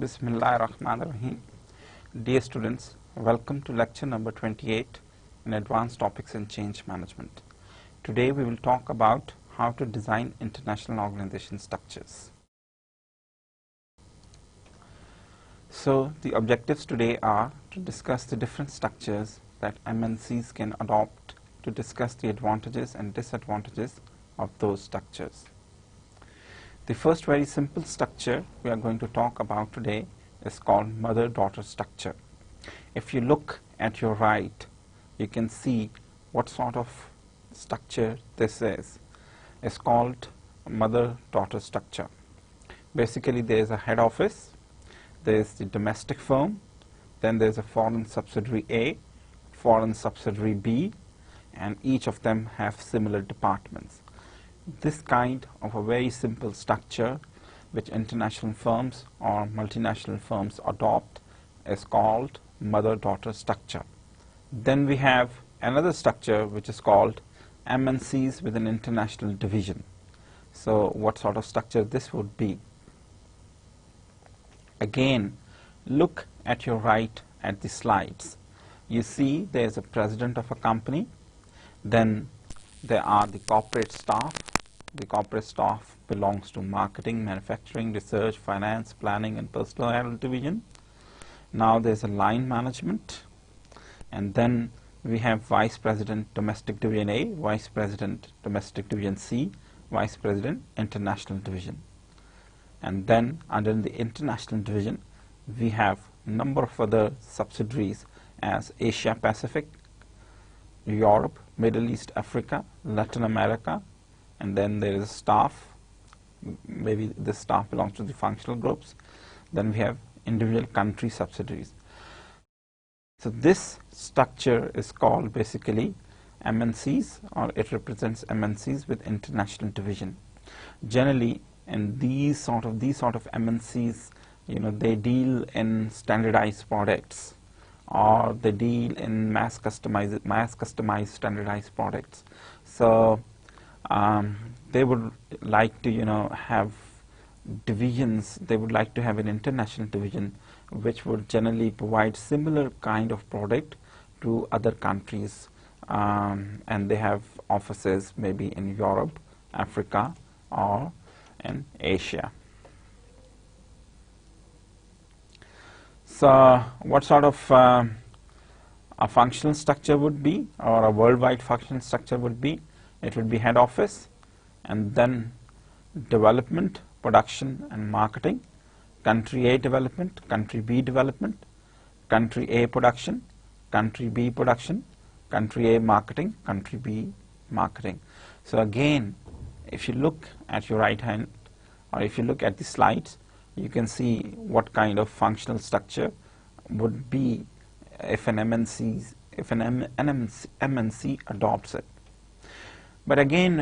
Bismillahirrahmanirrahim. Dear students, welcome to lecture number 28 in Advanced Topics in Change Management. Today we will talk about how to design international organization structures. So the objectives today are to discuss the different structures that MNCs can adopt, to discuss the advantages and disadvantages of those structures. The first very simple structure we are going to talk about today is called mother-daughter structure. If you look at your right, you can see what sort of structure this is. It's called mother-daughter structure. Basically, there is a head office, there is the domestic firm, then there is a foreign subsidiary A, foreign subsidiary B, and each of them have similar departments. This kind of a very simple structure which international firms or multinational firms adopt is called mother-daughter structure. Then we have another structure which is called MNCs with an international division. So what sort of structure this would be? Again, look at your right at the slides. You see there is a president of a company, then there are the corporate staff. The corporate staff belongs to marketing, manufacturing, research, finance, planning and personnel division. Now there's a line management, and then we have vice president domestic division A, vice president domestic division C, vice president international division. And then under the international division we have a number of other subsidiaries as Asia Pacific, Europe, Middle East, Africa, Latin America, and then there is staff. Maybe the staff belongs to the functional groups. Then we have individual country subsidiaries. So this structure is called basically MNCs, or it represents MNCs with international division. Generally, in these sort of MNCs, they deal in standardized products, or they deal in mass customized standardized products. So they would like to have divisions. They would like to have an international division which would generally provide similar kind of product to other countries, and they have offices maybe in Europe, Africa, or in Asia. So what sort of a functional structure would be, or a worldwide functional structure would be? It would be head office, and then development, production and marketing, country A development, country B development, country A production, country B production, country A marketing, country B marketing. So again, if you look at your right hand, or if you look at the slides, you can see what kind of functional structure would be if an MNC adopts it. But again,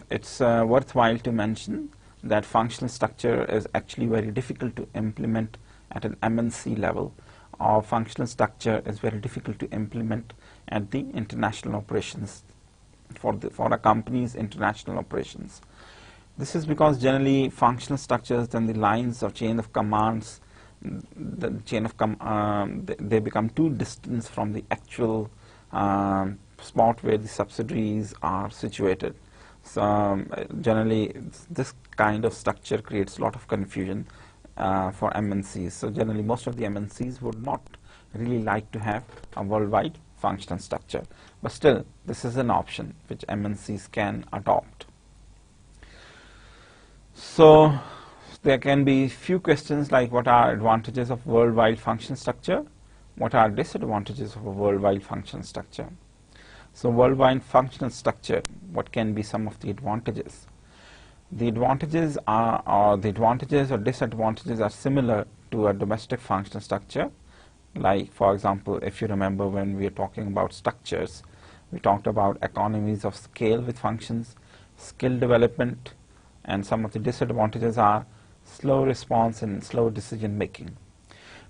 it's worthwhile to mention that functional structure is actually very difficult to implement at an MNC level, or functional structure is very difficult to implement at the international operations, for a company's international operations. This is because generally functional structures, then the lines or chain of commands, they become too distant from the actual spot where the subsidiaries are situated. So generally this kind of structure creates a lot of confusion for MNCs. So generally most of the MNCs would not really like to have a worldwide functional structure, but still this is an option which MNCs can adopt. So there can be few questions like, what are advantages of worldwide functional structure? What are disadvantages of a worldwide functional structure? So worldwide functional structure, what can be some of the advantages? The advantages are, or disadvantages are similar to a domestic functional structure. Like, for example, if you remember when we are talking about structures, we talked about economies of scale with functions, skill development, and some of the disadvantages are slow response and slow decision making.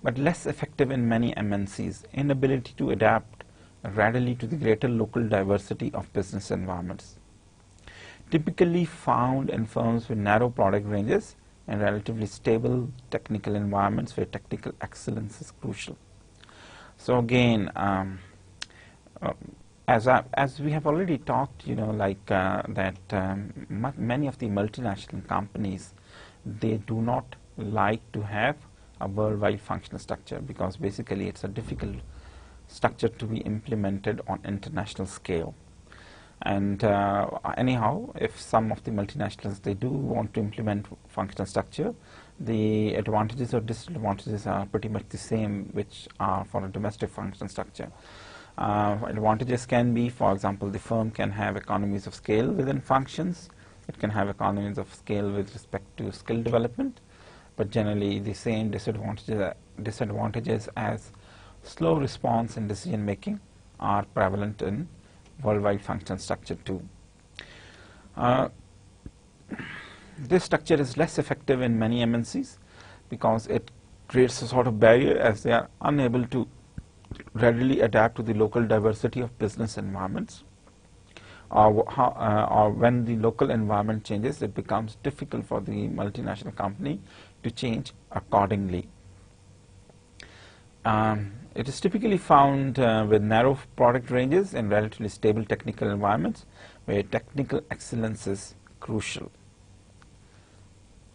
But less effective in many MNCs, inability to adapt readily to the greater local diversity of business environments. typically found in firms with narrow product ranges and relatively stable technical environments where technical excellence is crucial. So again, as we have already talked, many of the multinational companies, they do not like to have a worldwide functional structure, because basically it's a difficult structure to be implemented on international scale. And anyhow, if some of the multinationals, they do want to implement functional structure, the advantages or disadvantages are pretty much the same which are for a domestic functional structure. Advantages can be, for example, the firm can have economies of scale within functions. It can have economies of scale with respect to skill development, but generally the same disadvantages as slow response in decision making are prevalent in worldwide functional structure too. This structure is less effective in many MNCs because it creates a sort of barrier, as they are unable to readily adapt to the local diversity of business environments, or when the local environment changes, it becomes difficult for the multinational company to change accordingly. It is typically found with narrow product ranges and relatively stable technical environments where technical excellence is crucial.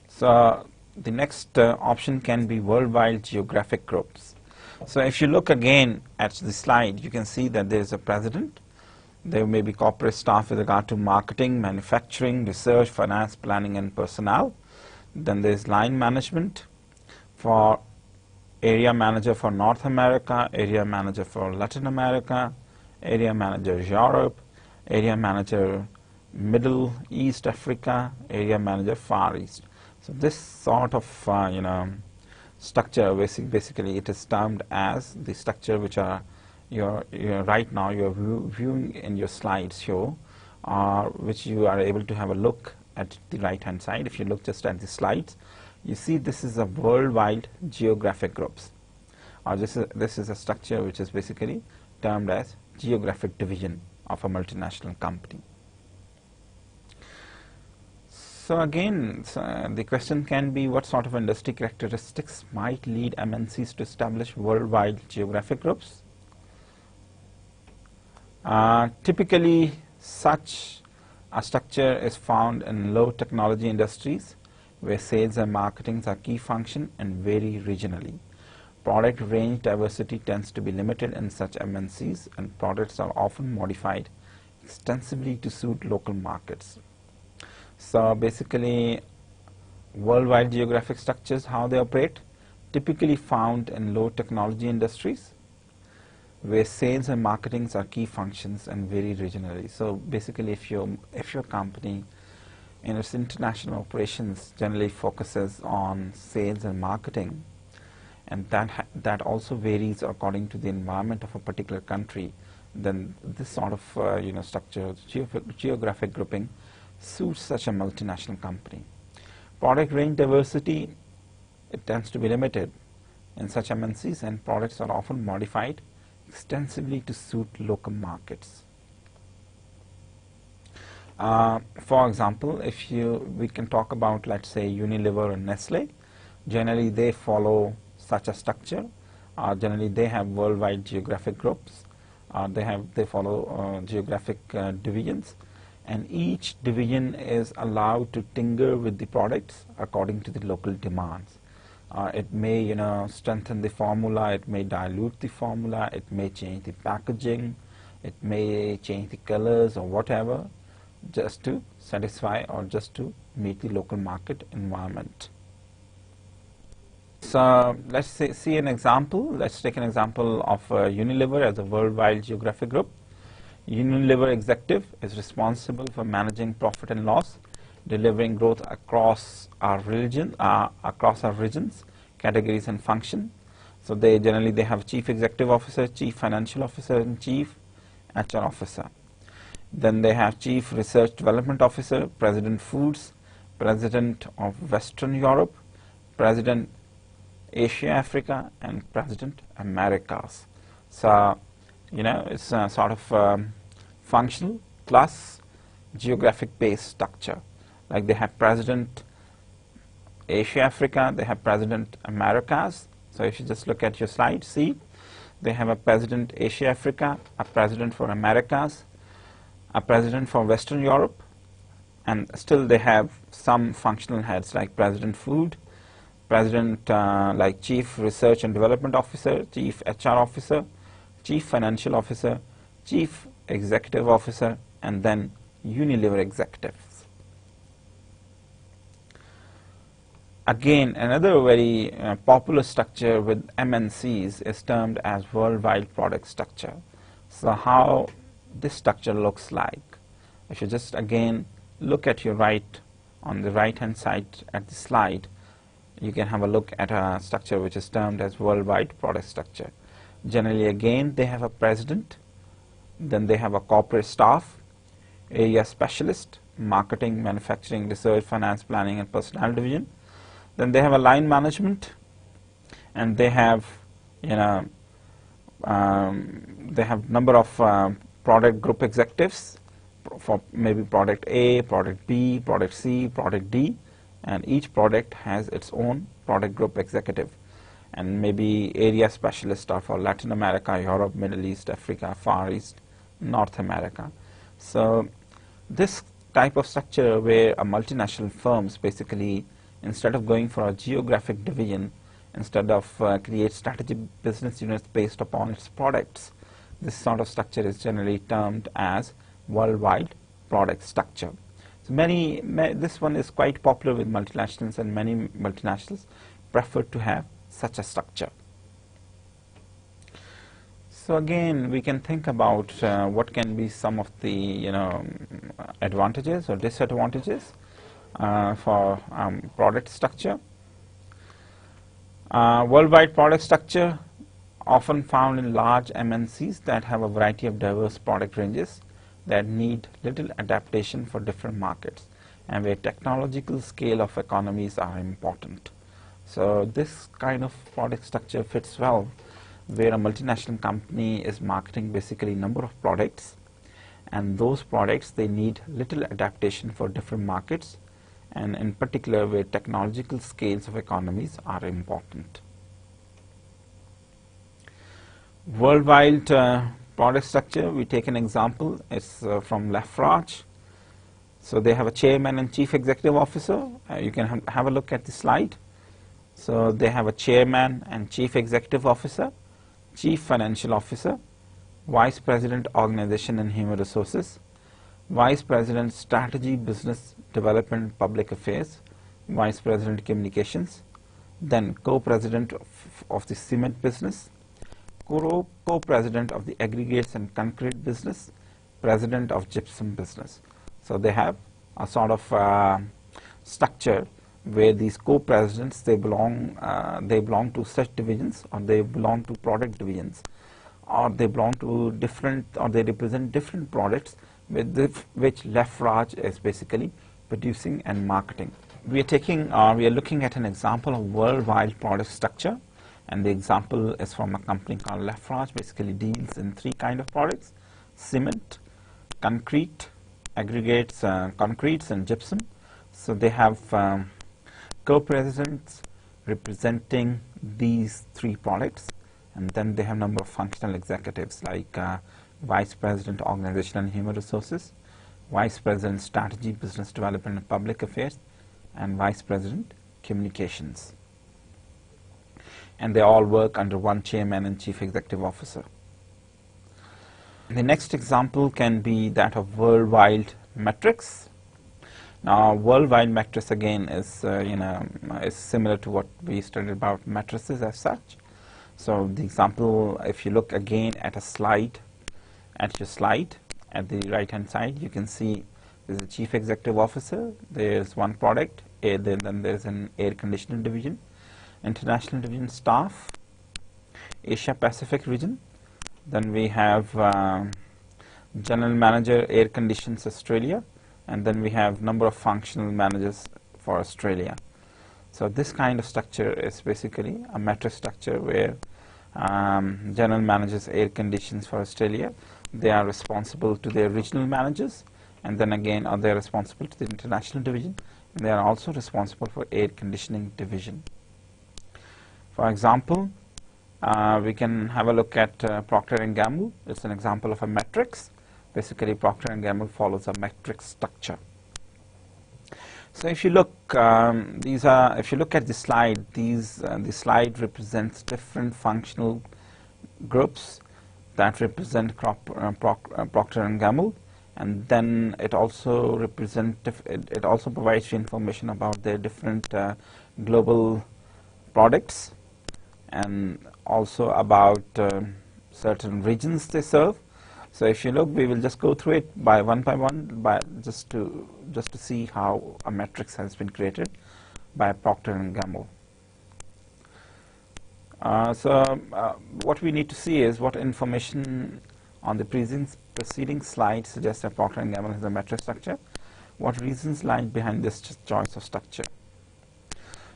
So the next option can be worldwide geographic groups. So if you look again at the slide, you can see that there is a president. There may be corporate staff with regard to marketing, manufacturing, research, finance, planning, and personnel. Then there is line management for area manager for North America, area manager for Latin America, area manager Europe, area manager Middle East Africa, area manager Far East. So this sort of structure, basically it is termed as the structure which are right now you're viewing in your slides here, which you are able to have a look at the right hand side. If you look just at the slides, you see this is a worldwide geographic groups, or this is a structure which is basically termed as geographic division of a multinational company. So again, the question can be, what sort of industry characteristics might lead MNCs to establish worldwide geographic groups? Typically, such a structure is found in low technology industries where sales and marketing are key function and vary regionally. Product range diversity tends to be limited in such MNCs, and products are often modified extensively to suit local markets. So basically, worldwide geographic structures, how they operate, typically found in low technology industries where sales and marketing are key functions and vary regionally. So basically, if your company in its international operations generally focuses on sales and marketing, and that also varies according to the environment of a particular country, then this sort of structure, geographic grouping, suits such a multinational company. Product range diversity, it tends to be limited in such MNCs, and products are often modified extensively to suit local markets. For example, we can talk about, let's say, Unilever and Nestle. Generally, they follow such a structure. Generally, they have worldwide geographic groups. They follow geographic divisions, and each division is allowed to tinker with the products according to the local demands. It may, strengthen the formula. It may dilute the formula. It may change the packaging. It may change the colors or whatever, just to satisfy or just to meet the local market environment. So let's see an example. Let's take an example of Unilever as a worldwide geographic group. Unilever executive is responsible for managing profit and loss, delivering growth across our regions, categories, and function. So they have chief executive officer, chief financial officer, and chief HR officer. Then they have chief research development officer, president foods, president of Western Europe, president Asia Africa, and president Americas. So it's a sort of functional plus geographic based structure. Like they have President Asia Africa, they have President Americas. So if you just look at your slide, see they have a President Asia Africa, a President for Americas, a President for Western Europe, and still they have some functional heads like President Food, President like Chief Research and Development Officer, Chief HR Officer, Chief Financial Officer, Chief Executive Officer, and then Unilever Executives. Again, another very popular structure with MNCs is termed as worldwide product structure. So how this structure looks like. If you just again look at your on the right hand side at the slide, you can have a look at a structure which is termed as worldwide product structure. Generally again they have a president, then they have a corporate staff, area specialist, marketing, manufacturing, research, finance, planning and personnel division. Then they have a line management, and they have they have number of product group executives for maybe product A, product B, product C, product D, and each product has its own product group executive, and maybe area specialists are for Latin America, Europe, Middle East, Africa, Far East, North America. So this type of structure where a multinational firms basically, instead of going for a geographic division, instead of create strategic business units based upon its products, this sort of structure is generally termed as worldwide product structure. So this one is quite popular with multinationals, and many multinationals prefer to have such a structure. So again, we can think about what can be some of the advantages or disadvantages for product structure. Worldwide product structure often found in large MNCs that have a variety of diverse product ranges that need little adaptation for different markets, and where technological scale of economies are important. So this kind of product structure fits well where a multinational company is marketing basically number of products, and those products they need little adaptation for different markets, and in particular where technological scales of economies are important. Worldwide product structure, we take an example, it's from Lafarge. So they have a chairman and chief executive officer. You can have a look at the slide. So they have a chairman and chief executive officer, chief financial officer, vice president organization and human resources, vice president strategy, business development, public affairs, vice president communications, then co-president of the cement business, co-president of the aggregates and concrete business, president of gypsum business. So they have a sort of structure where these co-presidents they belong to such divisions, or they belong to product divisions, or they belong to different, or they represent different products with which Lafarge is basically producing and marketing. We are looking at an example of worldwide product structure, and the example is from a company called Lafarge. Basically deals in three kind of products: cement, concrete, aggregates, concretes and gypsum. So they have co-presidents representing these three products, and then they have number of functional executives like vice president organization and human resources, vice president strategy, business development and public affairs, and vice president communications. And they all work under one chairman and chief executive officer. The next example can be that of worldwide metrics. Now, worldwide metrics again is is similar to what we studied about matrices as such. So the example, if you look again at a slide, at the right hand side, you can see there's a chief executive officer, there's one product, then there's an air conditioning division, international division staff, Asia Pacific region, then we have general manager air conditions Australia, and then we have number of functional managers for Australia. So this kind of structure is basically a matrix structure where general managers air conditions for Australia, they are responsible to their regional managers, and then again they are responsible to the international division, and they are also responsible for air conditioning division. For example, we can have a look at Procter & Gamble. It's an example of a matrix. Basically, Procter & Gamble follows a matrix structure. So if you look, if you look at the slide, the slide represents different functional groups that represent Procter & Gamble, and then it also it also provides you information about their different global products, and also about certain regions they serve. So if you look, we will just go through it by one, just to see how a matrix has been created by Procter & Gamble. What we need to see is what information on the preceding slide suggests that Procter & Gamble has a matrix structure. What reasons lie behind this choice of structure?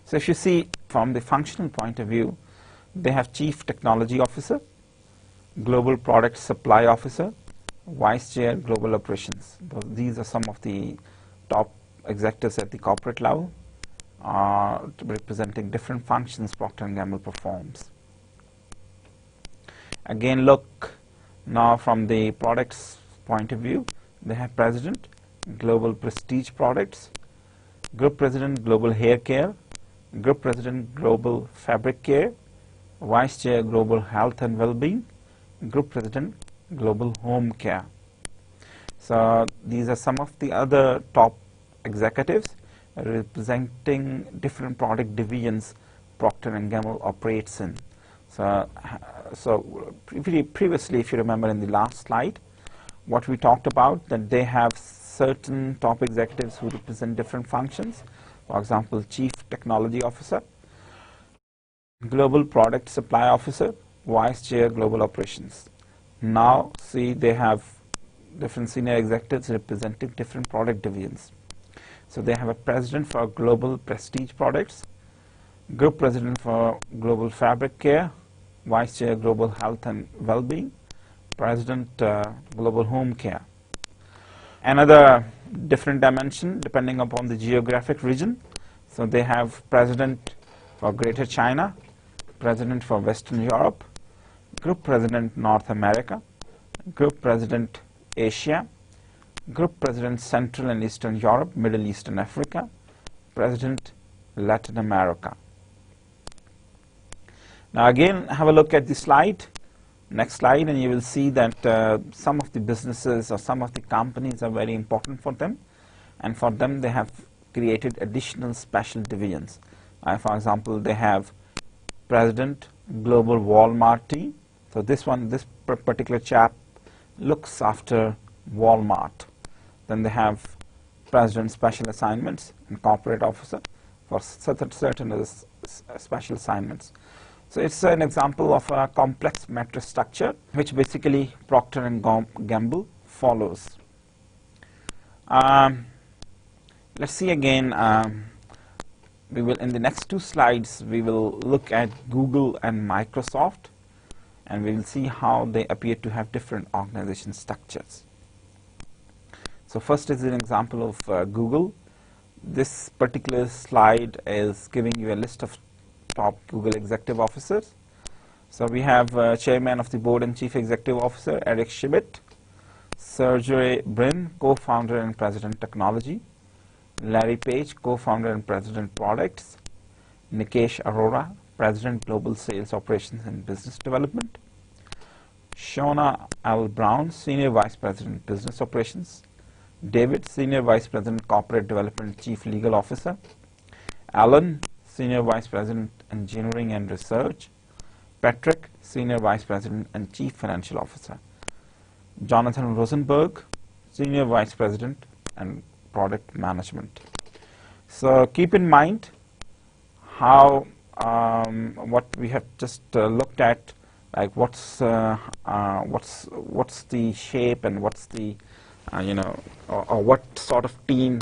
So if you see from the functional point of view, they have Chief Technology Officer, Global Product Supply Officer, Vice Chair Global Operations. These are some of the top executives at the corporate level, representing different functions Procter & Gamble performs. Again, look now from the products point of view, they have President, Global Prestige Products, Group President, Global Hair Care, Group President, Global Fabric Care, Vice Chair, Global Health and Well-being, Group President, Global Home Care. So these are some of the other top executives representing different product divisions Procter & Gamble operates in. So previously, if you remember in the last slide, what we talked about, that they have certain top executives who represent different functions. For example, Chief Technology Officer, Global Product Supply Officer, Vice Chair Global Operations. Now see, they have different senior executives representing different product divisions. So they have a President for Global Prestige Products, Group President for Global Fabric Care, Vice Chair Global Health and Well-being, President Global Home Care. Another different dimension depending upon the geographic region. So they have President for Greater China, President for Western Europe, Group President North America, Group President Asia, Group President Central and Eastern Europe, Middle East and Africa, President Latin America. Now again, have a look at the slide, next slide, and you will see that some of the businesses or some of the companies are very important for them, and for them they have created additional special divisions. For example, they have President Global Walmart team. So this particular chap looks after Walmart. Then they have President Special Assignments and Corporate Officer for certain special assignments. So it's an example of a complex matrix structure which basically Procter & Gamble follows. Let's see again. We will, in the next two slides, we will look at Google and Microsoft, and we will see how they appear to have different organization structures. So first is an example of Google. This particular slide is giving you a list of top Google executive officers. So we have Chairman of the Board and Chief Executive Officer Eric Schmidt, Sergey Brin, Co-founder and President Technology, Larry Page, Co-founder and President Products, Nikesh Arora, President Global Sales Operations and Business Development, Shona L. Brown, Senior Vice President Business Operations, David, Senior Vice President Corporate Development Chief Legal Officer, Alan, Senior Vice President Engineering and Research, Patrick, Senior Vice President and Chief Financial Officer, Jonathan Rosenberg, Senior Vice President and Product Management. So keep in mind how what we have just looked at, like what's the shape and what's the or what sort of team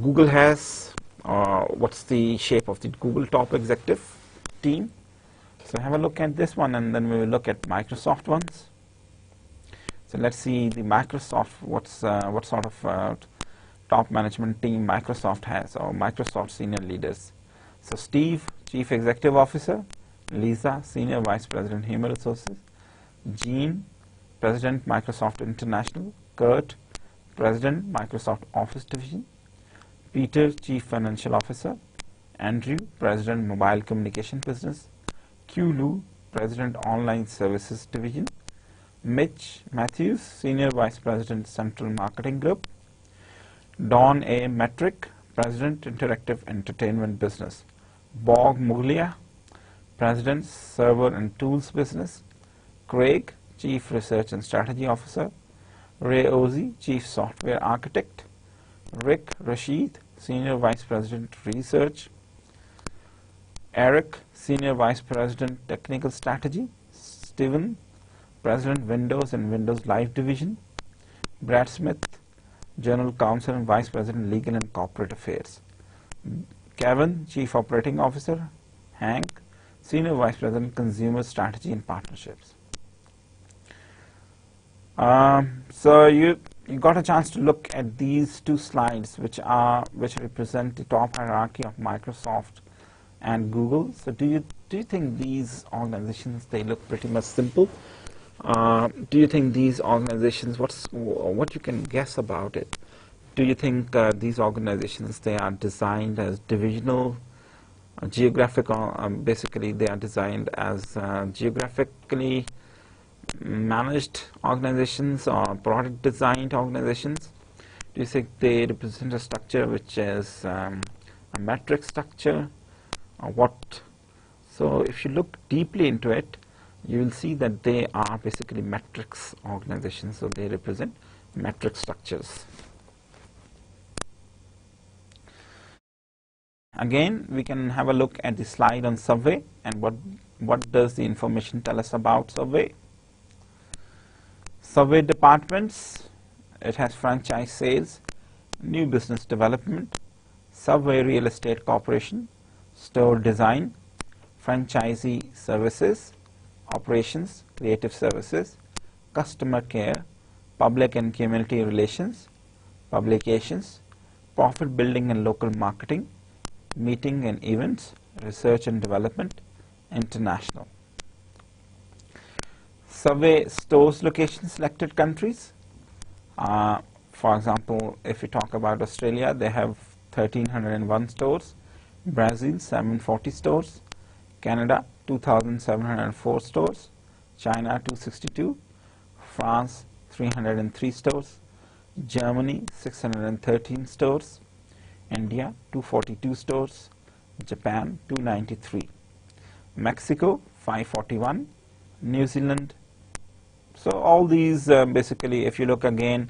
Google has, what's the shape of the Google top executive team. So have a look at this one, and then we will look at Microsoft ones. So let's see the Microsoft, what sort of top management team Microsoft has, or Microsoft senior leaders. So Steve, Chief Executive Officer; Lisa, Senior Vice President, Human Resources; Jean, President, Microsoft International; Kurt, President, Microsoft Office Division; Peter, Chief Financial Officer; Andrew, President, Mobile Communication Business; Kulu, President, Online Services Division; Matthews, Senior Vice President, Central Marketing Group; Don A. Metrick, President, Interactive Entertainment Business; Bog Muglia, President, Server and Tools Business; Craig, Chief Research and Strategy Officer; Ray Ozzie, Chief Software Architect; Rick Rashid, Senior Vice President, Research; Eric, Senior Vice President, Technical Strategy; Steven, President, Windows and Windows Live Division; Brad Smith, General Counsel and Vice President, Legal and Corporate Affairs; Kevin, Chief Operating Officer; Hank, Senior Vice President, Consumer Strategy and Partnerships. So you got a chance to look at these two slides, which represent the top hierarchy of Microsoft and Google. So do you think these organizations, they look pretty much simple? Do you think these organizations, what you can guess about it? Do you think these organizations, they are designed as divisional, geographical? Basically, they are designed as geographically managed organizations or product designed organizations? Do you think they represent a structure which is a metric structure, or what? So if you look deeply into it, you will see that they are basically metrics organizations, so they represent metric structures. Again, we can have a look at the slide on Subway, and what does the information tell us about Subway? Subway departments, it has franchise sales, new business development, Subway Real Estate Corporation, store design, franchisee services, operations, creative services, customer care, public and community relations, publications, profit building and local marketing, meeting and events, research and development, international. Subway stores location selected countries. For example, if you talk about Australia, they have 1,301 stores, Brazil 740 stores, Canada 2,704 stores, China 262, France 303 stores, Germany 613 stores, India 242 stores, Japan 293, Mexico 541, New Zealand. So all these basically, if you look again,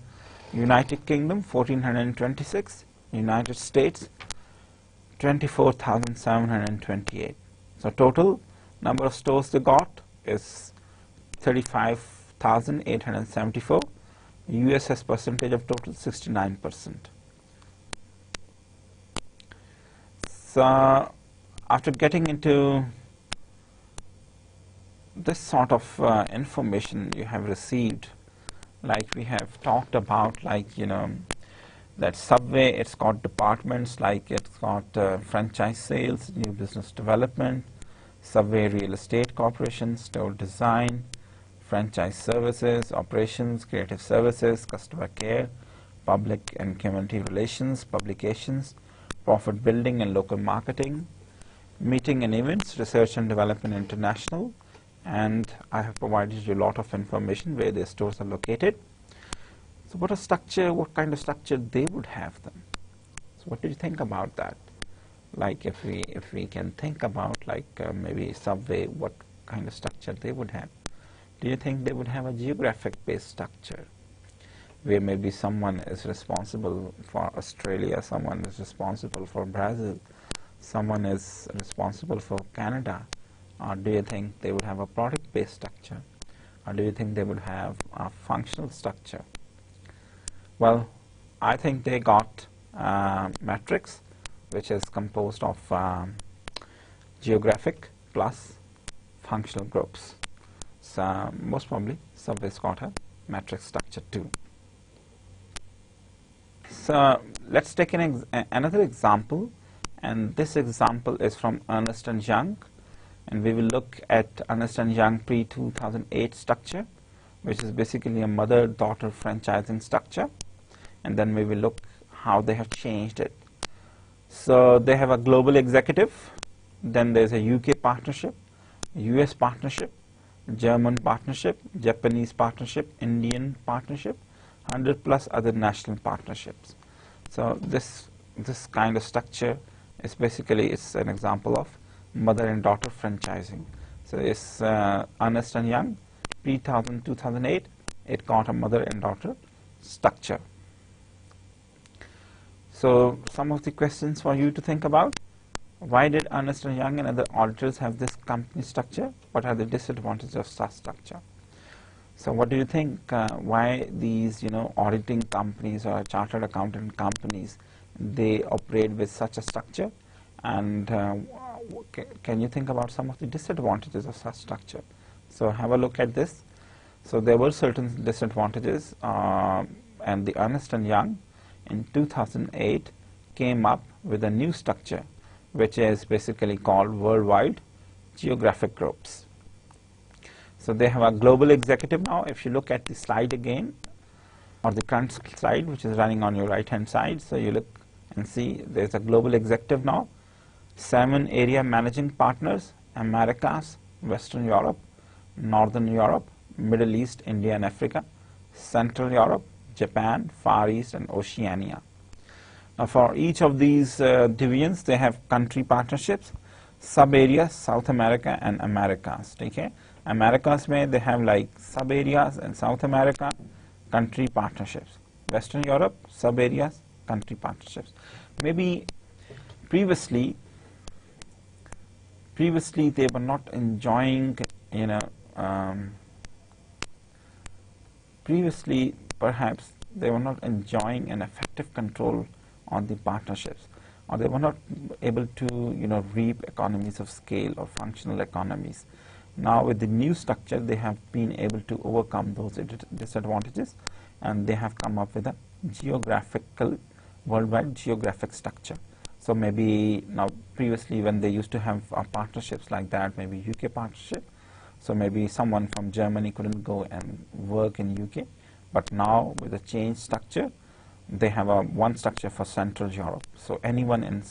United Kingdom 1,426, United States 24,728. So total number of stores they got is 35,874. US has percentage of total 69%. So after getting into this sort of information you have received, like we have talked about, like, you know, that Subway, it's got departments, like it's got franchise sales, new business development, Subway Real Estate Corporation, store design, franchise services, operations, creative services, customer care, public and community relations, publications, profit building and local marketing, meeting and events, research and development international, and I have provided you a lot of information where their stores are located. So what kind of structure they would have them? So what do you think about that? Like if we can think about, like maybe Subway, what kind of structure they would have? Do you think they would have a geographic based structure, where maybe someone is responsible for Australia, someone is responsible for Brazil, someone is responsible for Canada? Or do you think they would have a product-based structure? Or do you think they would have a functional structure? Well, I think they got matrix, which is composed of geographic plus functional groups. So most probably Subway's got a matrix structure too. So let's take another example, and this example is from Ernst & Young, and we will look at Ernst & Young pre-2008 structure, which is basically a mother-daughter franchising structure, and then we will look how they have changed it. So they have a global executive, then there's a UK partnership, US partnership, German partnership, Japanese partnership, Indian partnership, 100 plus other national partnerships. So this kind of structure is basically, it's an example of mother and daughter franchising. So it's Ernst & Young, pre-2008, it got a mother and daughter structure. So some of the questions for you to think about: why did Ernst & Young and other auditors have this company structure? What are the disadvantages of such structure? So what do you think, why these auditing companies or chartered accountant companies, they operate with such a structure? And can you think about some of the disadvantages of such structure? So have a look at this. So there were certain disadvantages, and the Ernst & Young in 2008 came up with a new structure, which is basically called worldwide geographic groups. So they have a global executive now. If you look at the slide again, or the current slide, which is running on your right hand side, so you look and see there's a global executive now, 7 area managing partners: Americas, Western Europe, Northern Europe, Middle East, India and Africa, Central Europe, Japan, Far East and Oceania. Now for each of these divisions, they have country partnerships, sub-areas, South America and Americas. Okay? Americas may they have like sub-areas, and South America, country partnerships. Western Europe, sub-areas, country partnerships. Maybe previously they were not enjoying, previously perhaps they were not enjoying an effective control on the partnerships, or they were not able to reap economies of scale or functional economies. Now with the new structure, they have been able to overcome those disadvantages, and they have come up with a worldwide geographic structure. So maybe now, previously when they used to have partnerships like that, maybe UK partnership, so maybe someone from Germany couldn't go and work in UK, but now with the changed structure, they have one structure for Central Europe. So anyone in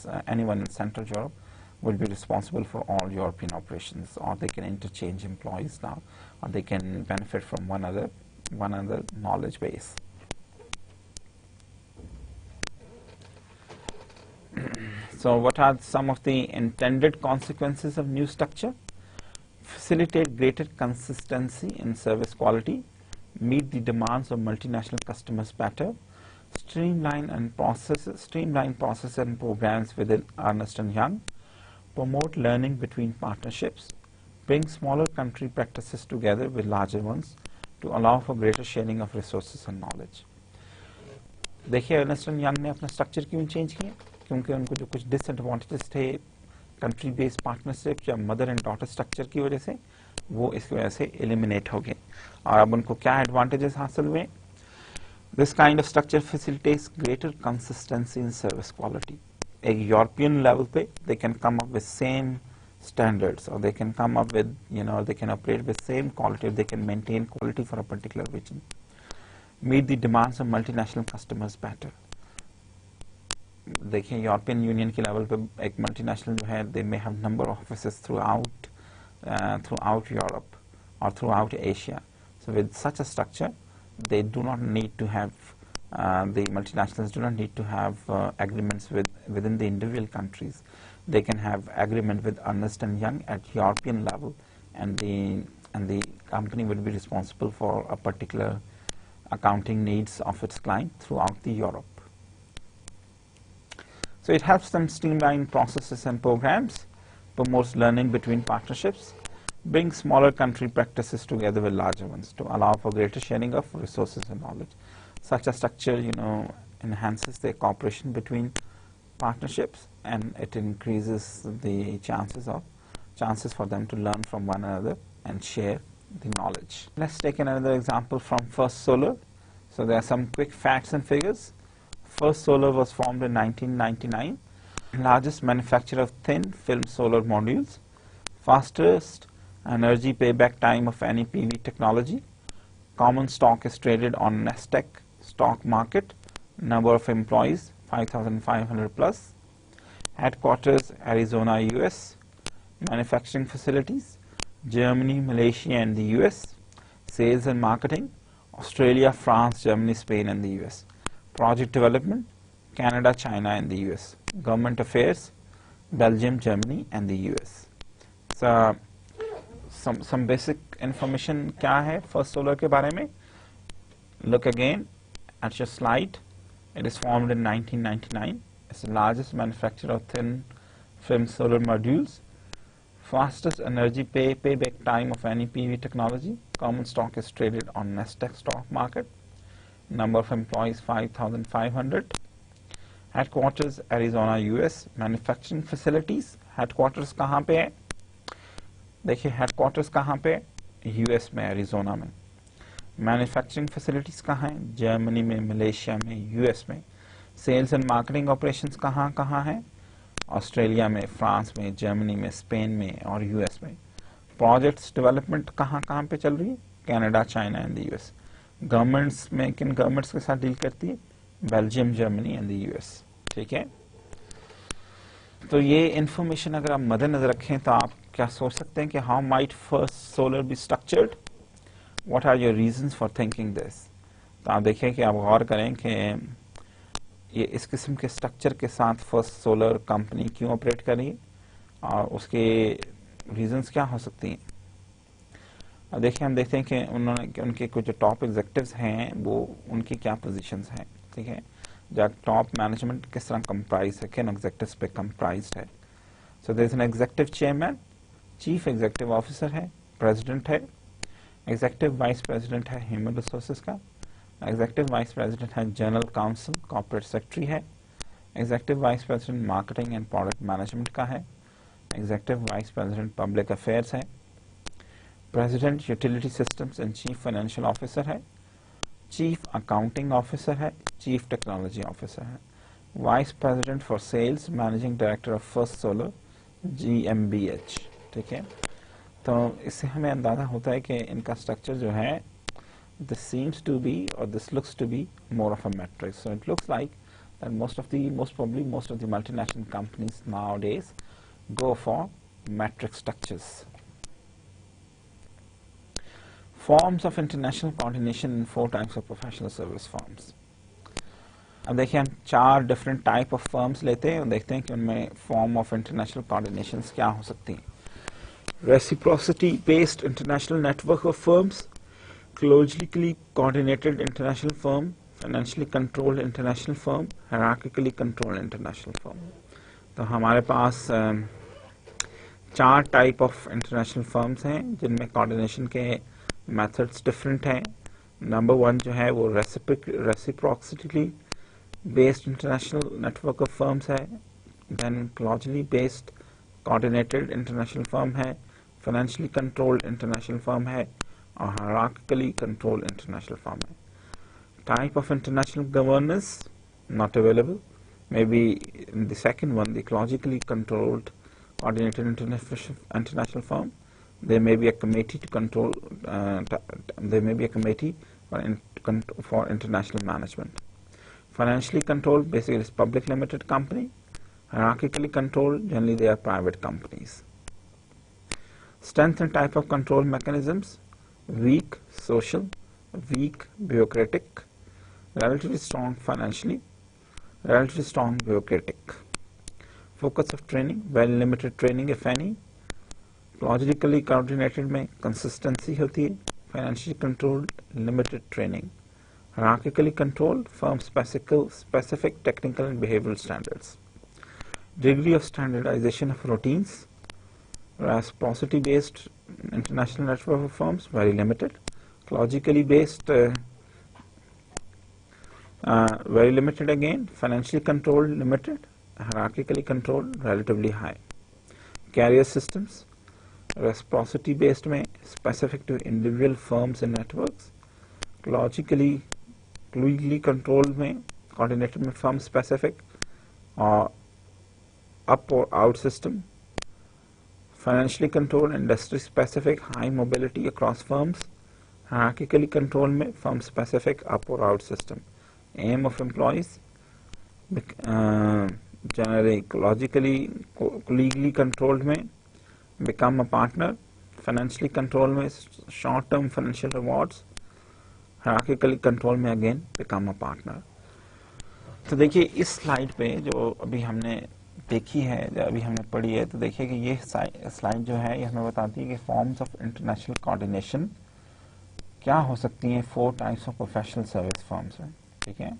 Central Europe will be responsible for all European operations, or they can interchange employees now, or they can benefit from one other knowledge base. So what are some of the intended consequences of new structure? Facilitate greater consistency in service quality, meet the demands of multinational customers better, streamline processes and programs within Ernst & Young, promote learning between partnerships, bring smaller country practices together with larger ones to allow for greater sharing of resources and knowledge. देखिए Ernest and young ने अपना structure क्यों change किया? क्योंकि उनको जो कुछ disadvantages थे कंट्री बेस्ड पार्टनरशिप या मदर एंड डॉटर स्ट्रक्चर की वजह से, वो इसकी वजह से एलिमिनेट हो गए, और अब उनको क्या एडवांटेजेस हासिल हुए? This kind of structure facilitates greater consistency in service quality. एक यूरोपियन लेवल पे they can come up with same standards, or they can come up with, they can operate with same quality, they can maintain quality for a particular region. Meet the demands of multinational customers better. देखिए European union के level पे एक multinational जो है, they may have number of offices throughout Europe or throughout Asia. So with such a structure, they do not need to have the multinationals do not need to have agreements within the individual countries. They can have agreement with Ernst & Young at European level, and the company will be responsible for a particular accounting needs of its client throughout the Europe. So it helps them streamline processes and programs, promotes learning between partnerships, brings smaller country practices together with larger ones to allow for greater sharing of resources and knowledge. Such a structure, enhances the cooperation between partnerships, and it increases the chances for them to learn from one another and share the knowledge. Let's take another example from First Solar. So there are some quick facts and figures. First Solar was formed in 1999, largest manufacturer of thin film solar modules, fastest energy payback time of any PV technology. Common stock is traded on Nasdaq stock market. Number of employees 5,500 plus. Headquarters Arizona, US. Manufacturing facilities Germany, Malaysia and the US. Sales and marketing Australia, France, Germany, Spain and the US. Project development Canada, China and the US. Government affairs Belgium, Germany and the US. So some basic information क्या है First Solar के बारे में? Look again at your slide. It is formed in 1999. It's the largest manufacturer of thin film solar modules. Fastest energy payback time of any PV technology. Common stock is traded on Nasdaq stock market. Number of employees 5,500. Headquarters Arizona, US. Manufacturing facilities. Headquarters कहाँ पे है? देखिए headquarters कहाँ पे? US में, Arizona में. Manufacturing facilities कहाँ हैं? जर्मनी में, मलेशिया में, यूएस में. सेल्स एंड मार्केटिंग ऑपरेशंस कहाँ कहाँ हैं? ऑस्ट्रेलिया में, फ्रांस में, जर्मनी में, स्पेन में और यूएस में. प्रोजेक्ट्स डेवलपमेंट कहाँ कहाँ पे चल रही है? Canada, China and the US. Governments में किन गवर्नमेंट्स के साथ डील करती है? Belgium, Germany and the US. ठीक है, तो ये इंफॉर्मेशन अगर आप मद्देनजर रखें तो आप क्या सोच सकते हैं कि how might first solar be structured? What are your reasons for thinking this? तो आप देखिए कि आप गौर करें कि ये इस किस्म के स्ट्रक्चर के साथ फर्स्ट सोलर कंपनी क्यों ऑपरेट कर रही है और उसके रीजंस क्या हो सकती हैं. अब देखिए हम देखते हैं कि उनके कुछ जो टॉप एग्जेक्टिव्स हैं वो उनकी क्या पोजीशंस हैं. ठीक है, जब टॉप मैनेजमेंट किस तरह कंप्राइज है, किन एग्जेक्टिव्स पे कंप्राइज है. So there is an executive chairman, chief executive officer है, प्रेसिडेंट है, एग्जेक्टिव वाइस प्रेसिडेंट है ह्यूमन रिसोर्सेज का, एग्जेक्टिव वाइस प्रेसिडेंट है जनरल काउंसिल कॉर्पोरेट सेक्रेटरी है, executive vice president marketing and product management का है, executive vice president public affairs है, president utility systems and chief financial officer है, chief accounting officer है, chief technology officer है, vice president for sales managing director of first solar GmbH. ठीक है, तो इससे हमें अंदाजा होता है कि इनका स्ट्रक्चर जो है दिस सीम्स टू बी और this looks to be more of a matrix. So it looks like that most of the multinational companies nowadays go for matrix structures. Forms of international coordination in 4 types of professional service firms. अब देखिए हम 4 different type of firms लेते हैं और देखते हैं कि उनमें फॉर्म ऑफ इंटरनेशनल कोऑर्डिनेशंस क्या हो सकती हैं. Reciprocity based international network of firms, closely coordinated international firm, financially controlled international firm, hierarchically controlled international firm. तो हमारे पास 4 टाइप ऑफ इंटरनेशनल फर्म्स हैं जिनमें कोऑर्डिनेशन के मेथड्स डिफरेंट हैं. नंबर 1 जो है वो reciprocity based international network of firms है, then closely based coordinated international firm है, फाइनेंशियली कंट्रोल्ड इंटरनेशनल फर्म है और हायरार्किकली कंट्रोल्ड इंटरनेशनल फर्म है. Type of international governance not available, may be the second one, the logically controlled coordinated international firm. There may be a committee to control. There may be a committee for international management. Financially controlled, basically, is public limited company. Hierarchically controlled, generally they are private companies. Strength and type of control mechanisms: weak social, weak bureaucratic, relatively strong financially, relatively strong bureaucratic. Focus of training: very limited training if any. Logically coordinated में consistency होती है. Financially controlled, limited training. Hierarchically controlled, firm specific technical and behavioral standards. Degree of standardization of routines: reciprocity based international network of firms, very limited. Logically based, very limited again. Financially controlled, limited. Hierarchically controlled, relatively high. Carrier systems: reciprocity based में specific to individual firms and networks, logically collegially controlled में coordinated में firm specific और up और out system, financially controlled industry specific high mobility across firms, hierarchically control में firm specific up और out system, aim of employees generic, logically, legally controlled में become a partner, financially controlled में short term financial rewards, hierarchically controlled में again become a partner. तो देखिए इस slide पे जो अभी हमने देखी है, जो अभी हमने पढ़ी है, तो देखिए कि ये स्लाइड जो है ये हमें बताती है कि फॉर्म्स ऑफ इंटरनेशनल कोऑर्डिनेशन क्या हो सकती हैं 4 types of professional service firms में. ठीक है,